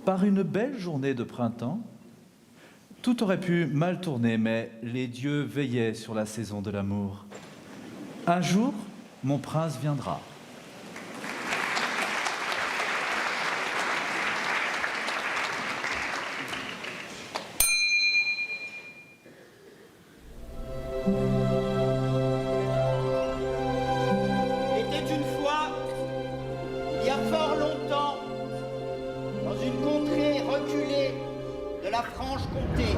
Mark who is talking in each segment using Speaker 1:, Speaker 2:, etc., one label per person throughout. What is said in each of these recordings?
Speaker 1: Par une belle journée de printemps, tout aurait pu mal tourner, mais les dieux veillaient sur la saison de l'amour. Un jour, mon prince viendra.
Speaker 2: Il était une fois, il y a fort longtemps, dans une contrée reculée de la Franche-Comté.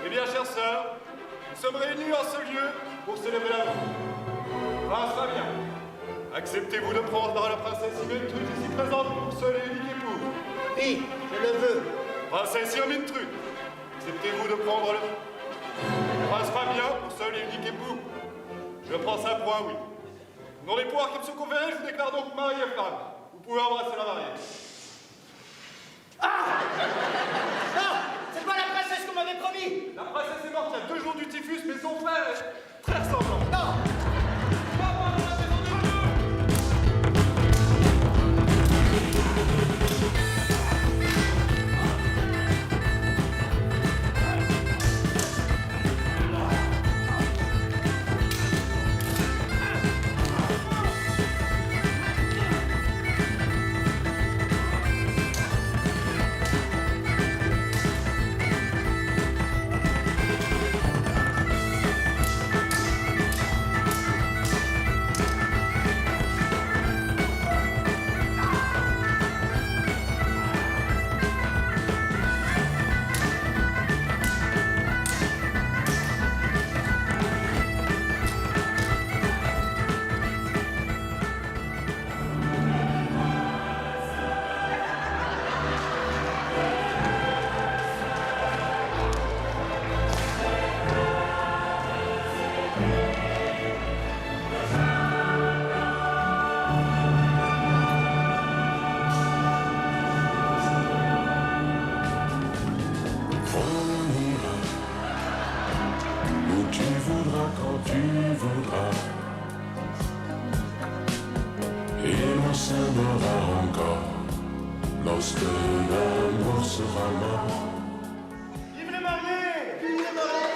Speaker 3: Eh bien, chers sœurs, nous sommes réunis en ce lieu pour célébrer l'amour. Prince Fabien, acceptez-vous de prendre la princesse Irmintrude ici présente pour seul et unique époux?
Speaker 2: Oui, je le veux.
Speaker 3: Princesse Irmintrude, acceptez-vous de prendre le prince Fabien pour seul et unique époux? Je prends ça point, oui. Dans les pouvoirs qui me sont conférés, je vous déclare donc mari et femme. Vous pouvez embrasser la mariée.
Speaker 2: Non, c'est pas la princesse qu'on m'avait promis.
Speaker 3: La princesse est morte il y a 2 jours du typhus, mais son frère est très ressemblant.
Speaker 2: Non.
Speaker 4: Quand tu voudras, et l'on s'aimera encore lorsque l'amour sera mort.
Speaker 3: Vive les mariés!
Speaker 2: Vive les mariés!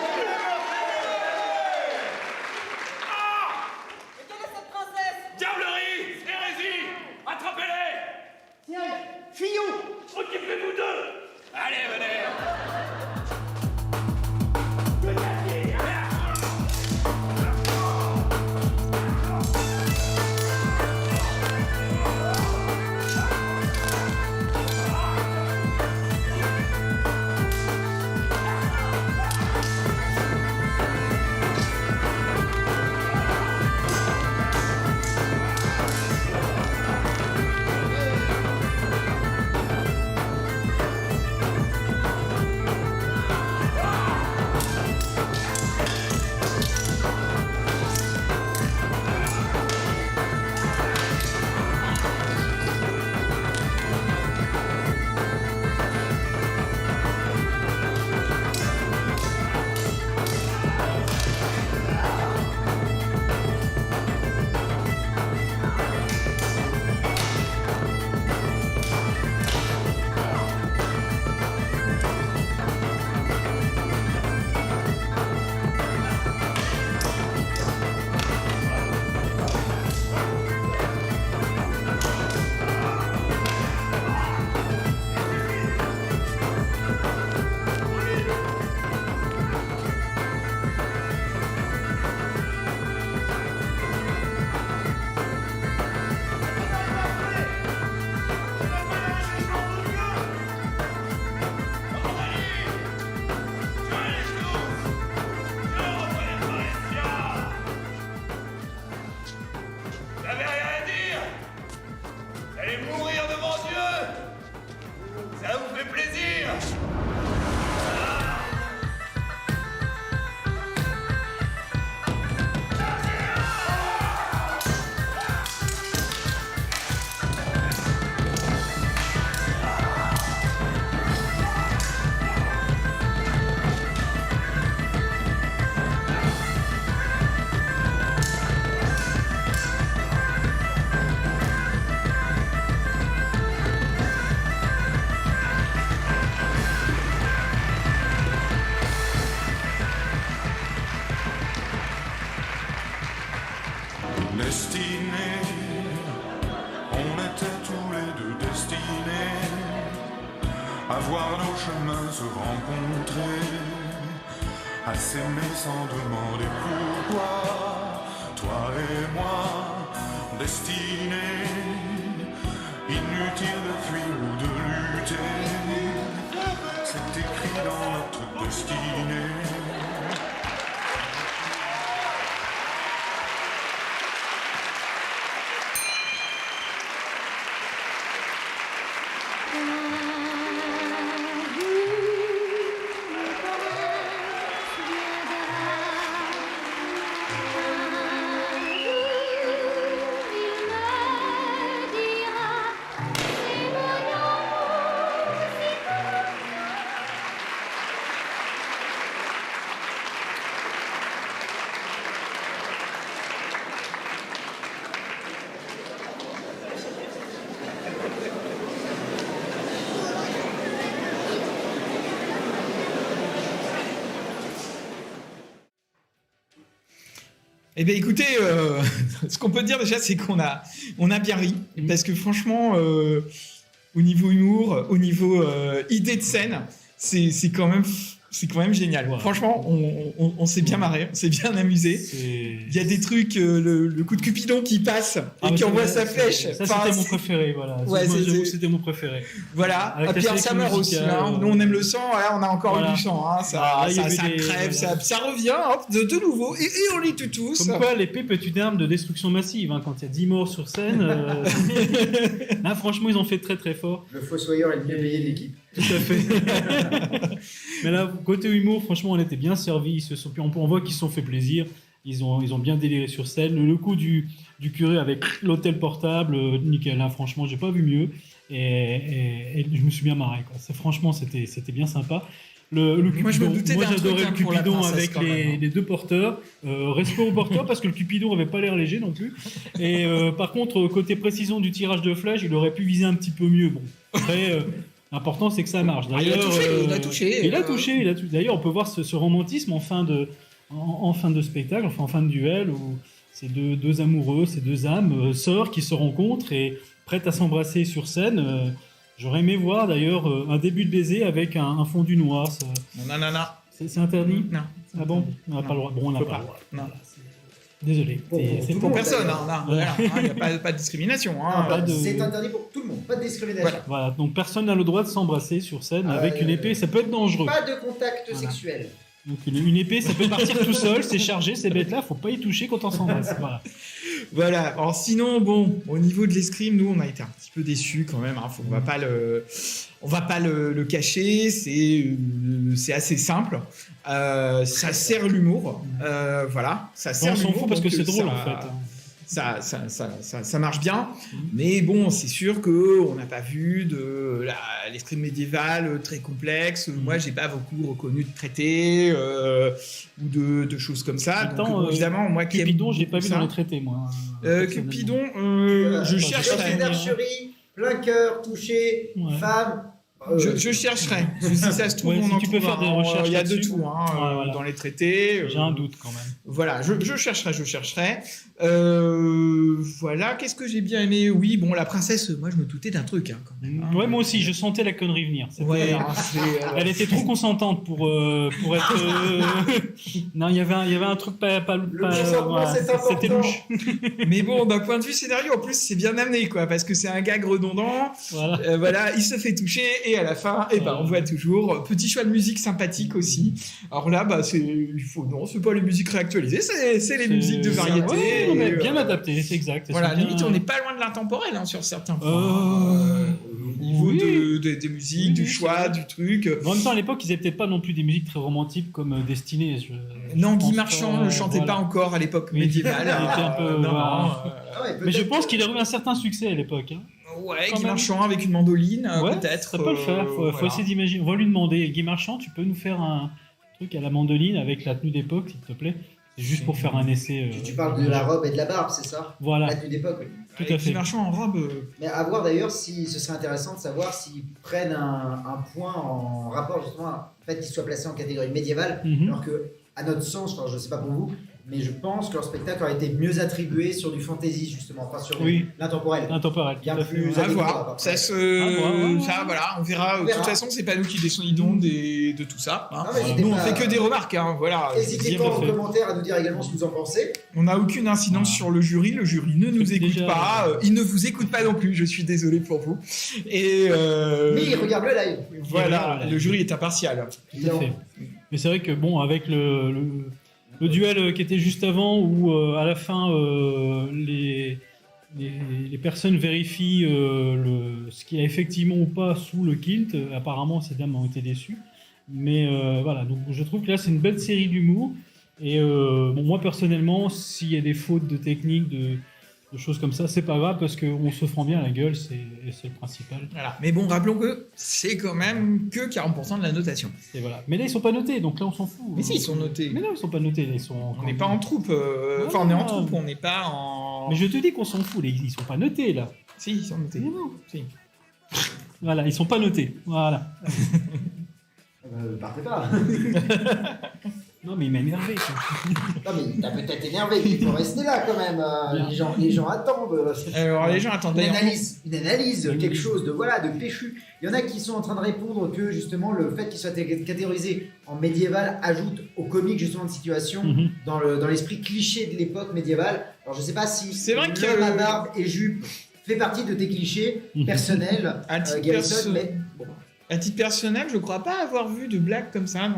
Speaker 5: Mais quelle est cette princesse?
Speaker 6: Diablerie! Hérésie! Attrapez-les!
Speaker 2: Tiens, fuyons!
Speaker 6: Occupez-vous d'eux! Allez, venez!
Speaker 4: étaient tous les deux destinés à voir nos chemins se rencontrer, à s'aimer sans demander pourquoi. Toi et moi, destinés, inutile de fuir ou de lutter, c'est écrit dans notre destinée.
Speaker 7: Eh bien écoutez, ce qu'on peut dire déjà, c'est qu'on a bien ri, parce que franchement, au niveau humour, au niveau idée de scène, c'est quand même génial.
Speaker 8: Ouais.
Speaker 7: Franchement, on s'est bien marré, on s'est bien amusé. Il y a des trucs, le coup de Cupidon qui passe et qui envoie sa flèche.
Speaker 8: Ça,
Speaker 7: Enfin,
Speaker 8: c'était mon préféré, voilà.
Speaker 7: Ouais,
Speaker 8: Moi,
Speaker 7: c'est-
Speaker 8: j'avoue que c'était mon préféré.
Speaker 7: Voilà,
Speaker 8: Avec la
Speaker 7: Pierre
Speaker 8: sélection
Speaker 7: Sammer aussi.
Speaker 8: musicale,
Speaker 7: Hein. Nous, on aime le sang, là, on a encore
Speaker 8: Voilà.
Speaker 7: eu du sang. Hein. Ça,
Speaker 8: Ah, il y
Speaker 7: ça,
Speaker 8: avait
Speaker 7: ça
Speaker 8: des-
Speaker 7: crève,
Speaker 8: voilà.
Speaker 7: ça revient hop, de nouveau. Et on lit tout tous.
Speaker 8: Comme quoi, l'épée peut être une arme de destruction massive. Hein. Quand il y a 10 morts sur scène, là, franchement, ils ont fait très très fort.
Speaker 2: Le fossoyeur est le mieux payé de l'équipe.
Speaker 8: Tout à fait. Mais là, côté humour, franchement, on était bien servis. On voit qu'ils se sont fait plaisir. Ils ont bien déliré sur scène. Le coup du curé avec l'hôtel portable, nickel. Là, franchement, j'ai pas vu mieux. Et je me suis bien marré. Quoi. Franchement, c'était bien sympa. Le
Speaker 7: Moi, je me
Speaker 8: Cupidon,
Speaker 7: doutais
Speaker 8: moi
Speaker 7: d'un truc,
Speaker 8: j'adorais
Speaker 7: hein,
Speaker 8: le
Speaker 7: pour la
Speaker 8: Cupidon
Speaker 7: princesse,
Speaker 8: avec
Speaker 7: quand même, hein.
Speaker 8: les deux porteurs. Respect aux porteurs parce que le Cupidon avait pas l'air léger non plus. Et par contre, côté précision du tirage de flèche, il aurait pu viser un petit peu mieux. Bon, après, l'important c'est que ça marche.
Speaker 7: Ah, il a
Speaker 8: D'ailleurs,
Speaker 7: touché.
Speaker 8: Il a touché. D'ailleurs, on peut voir ce romantisme en fin de spectacle, enfin en fin de duel, où ces deux amoureux, ces deux âmes, sœurs qui se rencontrent et prêtes à s'embrasser sur scène. J'aurais aimé voir d'ailleurs un début de baiser avec un fondu noir.
Speaker 7: Non.
Speaker 8: C'est interdit?
Speaker 7: Non.
Speaker 8: Ah bon? On n'a
Speaker 7: Non.
Speaker 8: pas le droit. Bon, on n'a
Speaker 7: Peut
Speaker 8: pas
Speaker 7: pas.
Speaker 8: le droit.
Speaker 7: Non.
Speaker 8: Voilà, désolé. C'est
Speaker 7: Pour personne, hein, il n'y a pas de discrimination. Hein.
Speaker 8: pas de-
Speaker 2: C'est interdit pour tout le monde, pas de discrimination.
Speaker 8: Voilà, donc personne n'a le droit de s'embrasser sur scène avec une épée, ça peut être dangereux.
Speaker 2: Pas de contact
Speaker 8: Voilà.
Speaker 2: sexuel.
Speaker 8: Donc une épée, ça peut partir tout seul, c'est chargé, ces bêtes-là, faut pas y toucher quand on s'embrasse. Voilà.
Speaker 7: Voilà. Alors sinon, bon, au niveau de l'escrime, nous, on a été un petit peu déçus quand même. Hein. On va pas le cacher. C'est assez simple. Ça sert l'humour. Voilà. Ça
Speaker 8: On
Speaker 7: sert
Speaker 8: s'en
Speaker 7: l'humour
Speaker 8: fout parce que
Speaker 7: donc,
Speaker 8: c'est drôle
Speaker 7: ça-
Speaker 8: en fait.
Speaker 7: Ça marche bien, mais bon, c'est sûr qu'on n'a pas vu l'escrime médiéval très complexe. Moi, j'ai pas beaucoup reconnu de traités ou de choses comme ça.
Speaker 8: Attends,
Speaker 7: Donc, bon, évidemment, moi qui aime
Speaker 8: Cupidon, j'ai pas
Speaker 7: beaucoup
Speaker 8: vu
Speaker 7: ça.
Speaker 8: dans les traités, moi. personnellement.
Speaker 7: Cupidon, je
Speaker 2: Chef
Speaker 7: chercherai.
Speaker 2: d'archerie, plein cœur, touché,
Speaker 8: Ouais.
Speaker 2: femme.
Speaker 7: Je chercherai. Si ça se trouve,
Speaker 8: Ouais,
Speaker 7: on
Speaker 8: si
Speaker 7: en
Speaker 8: tu peux
Speaker 7: trouve
Speaker 8: faire des
Speaker 7: un.
Speaker 8: recherches
Speaker 7: Il y a de
Speaker 8: là-dessus.
Speaker 7: tout hein,
Speaker 8: Ouais, voilà.
Speaker 7: dans les traités.
Speaker 8: J'ai un doute quand même.
Speaker 7: Voilà, je chercherai. Voilà, qu'est-ce que j'ai bien aimé? Oui, bon, la princesse, moi je me doutais d'un truc hein, quand même. hein.
Speaker 8: Ouais, moi aussi, je sentais la connerie venir. C'était-
Speaker 7: Ouais, hein,
Speaker 8: Elle était trop consentante pour être. Non, il y avait un truc pas
Speaker 2: consentement, c'est important.
Speaker 8: C'était louche.
Speaker 7: mais bon, d'un point de vue scénario, en plus, c'est bien amené, quoi, parce que c'est un gag redondant.
Speaker 8: Voilà.
Speaker 7: Voilà, il se fait toucher et à la fin, on voit toujours petit choix de musique sympathique aussi. Alors là, bah, non, c'est pas les musiques réactualisées, c'est les musiques de variété.
Speaker 8: Ouais, non, mais
Speaker 7: et,
Speaker 8: bien adapté, c'est exact. Elles
Speaker 7: Voilà,
Speaker 8: sont bien-
Speaker 7: limite, on n'est pas loin de l'intemporel hein, sur certains points. Au niveau
Speaker 8: oui.
Speaker 7: des musiques, du
Speaker 8: Oui,
Speaker 7: choix,
Speaker 8: c'est
Speaker 7: du truc.
Speaker 8: En même temps, à l'époque, ils n'avaient peut-être pas non plus des musiques très romantiques comme Destinée.
Speaker 7: Non, Guy
Speaker 8: pense
Speaker 7: Marchand
Speaker 8: pas,
Speaker 7: ne chantait
Speaker 8: voilà.
Speaker 7: pas encore à l'époque
Speaker 8: Oui,
Speaker 7: médiévale.
Speaker 8: il était un peu,
Speaker 7: non,
Speaker 8: voilà.
Speaker 2: Ah ouais,
Speaker 8: Mais je
Speaker 2: peut-être
Speaker 8: pense
Speaker 2: que-
Speaker 8: qu'il a eu un certain succès à l'époque. Hein.
Speaker 7: ouais,
Speaker 8: quand
Speaker 7: Guy
Speaker 8: même.
Speaker 7: Marchand avec une mandoline,
Speaker 8: Ouais,
Speaker 7: peut-être.
Speaker 8: ça peut le faire. Faut
Speaker 7: voilà.
Speaker 8: essayer d'imaginer. On va lui demander, Guy Marchand, tu peux nous faire un truc à la mandoline avec la tenue d'époque, s'il te plaît? C'est juste pour faire un essai.
Speaker 2: Tu parles de la robe et de la barbe, c'est ça?
Speaker 8: Voilà,
Speaker 2: La tenue d'époque, oui.
Speaker 8: tout
Speaker 7: Avec
Speaker 8: à
Speaker 7: Guy
Speaker 8: fait.
Speaker 7: Marchand en robe.
Speaker 2: Mais à voir d'ailleurs, si ce serait intéressant de savoir s'ils prennent un point en rapport justement, en fait, qu'il soit placé en catégorie médiévale,
Speaker 8: Mhm.
Speaker 2: alors que, à notre sens, enfin, je sais pas pour vous,
Speaker 9: mais je pense que leur spectacle aurait été mieux attribué sur du fantasy, justement, enfin sur
Speaker 8: Oui.
Speaker 9: l'intemporel.
Speaker 8: Intemporel.
Speaker 9: Bien
Speaker 8: tout à fait,
Speaker 9: plus-
Speaker 8: ouais.
Speaker 7: À
Speaker 9: avec
Speaker 7: voir.
Speaker 9: toi,
Speaker 7: Ça,
Speaker 8: voir.
Speaker 7: ça, voilà, on verra. De toute façon, c'est pas nous qui décidons de tout ça. hein.
Speaker 9: Non, mais n'hésitez
Speaker 7: Nous, on
Speaker 9: pas-
Speaker 7: fait que des remarques. Hein, voilà.
Speaker 9: N'hésitez
Speaker 8: Tout
Speaker 9: pas
Speaker 8: à
Speaker 9: en
Speaker 8: fait.
Speaker 9: commentaire à nous dire également ce que vous en pensez.
Speaker 7: On n'a aucune incidence
Speaker 8: Voilà.
Speaker 7: sur le jury. Le jury ne nous
Speaker 8: C'est
Speaker 7: écoute
Speaker 8: déjà-
Speaker 7: pas. Il ne vous écoute pas non plus. Je suis désolé pour vous. Et
Speaker 9: Mais regarde le live.
Speaker 7: voilà,
Speaker 8: Voilà.
Speaker 7: le jury est impartial.
Speaker 8: Tout à fait. Mais c'est vrai que bon, avec le duel qui était juste avant, où à la fin les personnes vérifient ce qu'il y a effectivement ou pas sous le kilt, apparemment ces dames ont été déçues. Mais voilà, donc je trouve que là c'est une belle série d'humour. Et bon, moi personnellement, s'il y a des fautes de technique, de choses comme ça, c'est pas grave parce qu'on se prend bien la gueule, c'est le principal.
Speaker 7: Voilà. Mais bon, rappelons que c'est quand même que 40% de la notation.
Speaker 8: Et voilà. Mais là ils sont pas notés, donc là on s'en fout.
Speaker 7: Mais si, ils sont notés.
Speaker 8: Mais non, ils sont pas notés, là, ils sont.
Speaker 7: On n'est pas en troupe. Enfin, on est en troupe, on n'est pas en.
Speaker 8: Mais je te dis qu'on s'en fout, ils sont pas notés là.
Speaker 7: Si, ils sont notés.
Speaker 8: Mais non.
Speaker 7: Si.
Speaker 8: Voilà, ils sont pas notés. Voilà.
Speaker 9: Partez pas.
Speaker 8: Non, mais il m'a énervé. quoi.
Speaker 9: Non, mais t'as peut-être énervé, mais il faut rester là quand même.
Speaker 8: Bien.
Speaker 9: Les gens attendent.
Speaker 7: Alors, les gens attendent.
Speaker 9: Une
Speaker 7: D'ailleurs,
Speaker 9: analyse, quelque chose de voilà, de péchu. Il y en a qui sont en train de répondre que justement le fait qu'il soit catégorisé en médiéval ajoute au comique justement de situation
Speaker 8: Mhm.
Speaker 9: dans l'esprit cliché de l'époque médiévale. Alors je sais pas si
Speaker 7: C'est vrai que-
Speaker 9: l'homme à barbe et jupe fait partie de tes clichés personnels,
Speaker 7: À titre
Speaker 9: Garrison,
Speaker 7: perso-
Speaker 9: mais bon.
Speaker 7: à titre personnel, je crois pas avoir vu de blagues comme ça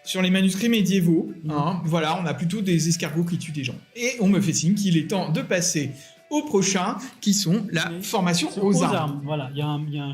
Speaker 7: sur les manuscrits médiévaux. Hein. Voilà, on a plutôt des escargots qui tuent des gens. Et on me fait signe qu'il est temps de passer au prochain, qui sont la
Speaker 8: Mais
Speaker 7: formation
Speaker 8: C'est
Speaker 7: aux armes.
Speaker 8: Voilà, il y a un